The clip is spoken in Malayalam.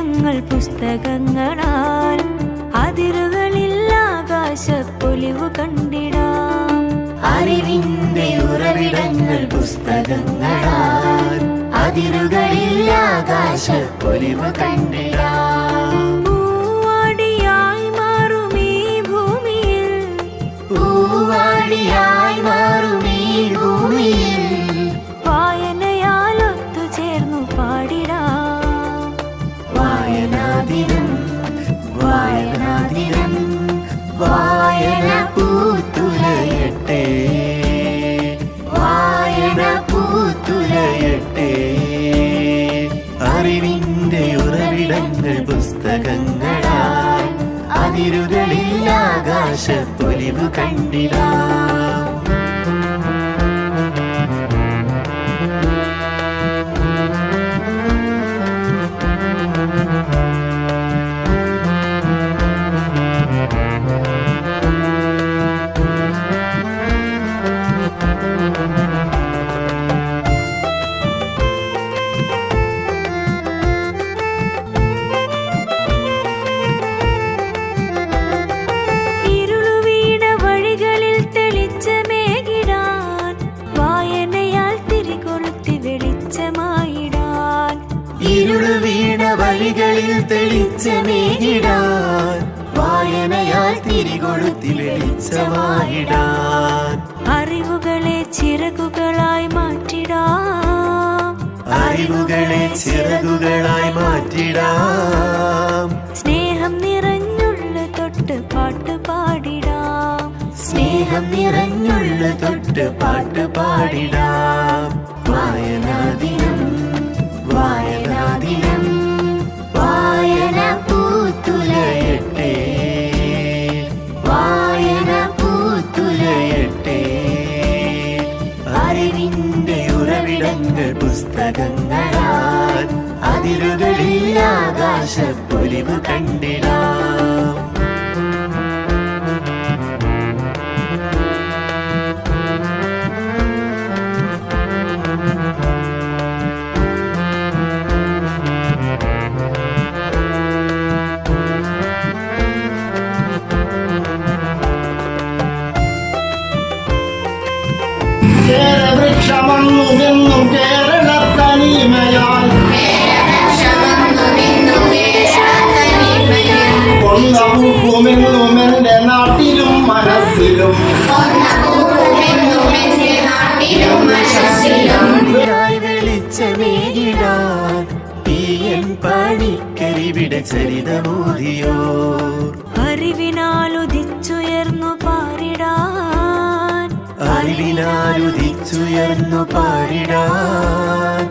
ഉറവിടങ്ങൾ പുസ്തകങ്ങളാൽ അതിരുകളിൽ ആകാശപ്പൊലിവു കണ്ടിടാം. അറിവിന്റെ ഉറവിടങ്ങൾ പുസ്തകങ്ങളാൽ അതിരുകളിൽ ആകാശപ്പൊലിവു കണ്ടിടാം. പൂവാടിയായി മാറും ഈ ഭൂമിയിൽ, പൂവാടിയായി മാറും ഈ ഭൂമിയിൽ വായനയാൽ ഒത്തുചേർന്നു പാടിടാം. വായനാദിനം വായനാദിനം വായന പൂത്തുലയട്ടെ, വായന പൂത്തുലയട്ടെ. അറിവിന്റെ ഉറവിടങ്ങൾ പുസ്തകങ്ങളാൽ അതിരുകളിൽ ആകാശപ്പൊലിവു കണ്ടിടാം. ഇരുളുവീണ വഴികളിൽ തെളിച്ചമേകിടാൻ വായനയാൽ തിരികൊളുത്തി വെളിച്ചമായിടാൻ. ഇരുള് വീണ വഴികളിൽ തെളിച്ചമേകിടാൻ വായനയാൽ തിരികൊളുത്തി വെളിച്ചമായിടാൻ. അറിവുകളെ ചിറകുകളായി മാറ്റിടാം, അറിവുകളെ ചിറകുകളായി മാറ്റിടാം. സ്നേഹം നിറഞ്ഞുള്ള തൊട്ട് പാട്ട് പാടിടാം. സ്നേഹം നിറഞ്ഞുള്ള തൊട്ട് പാട്ട് പാടിടാം. വായനാദിനം വായനാദിനം വായന പൂത്തുലയട്ടെ, വായന പൂത്തുലയട്ടെ. അറിവിന്റെ ഉറവിടങ്ങൾ പുസ്തകങ്ങളാൽ അതിരുകളിൽ ആകാശപ്പൊലിവു കണ്ടിടാം. കേരവൃക്ഷമൊന്നുമെന്നും കേരളത്തനിമയാൽ ഒന്നൂക്കുമെന്നും എന്റെ നാട്ടിലും മനസ്സിലും വെളിച്ചമേകിടാൻ തീയൻ പണിക്കരിവിടെ ചരിതമോദിയോ. അറിവിനാൽ ഉദിച്ചുയർന്നു പാടിടാൻ, അറിവിനാൽ ഉദിച്ചുയർന്നു പാടിടാൻ.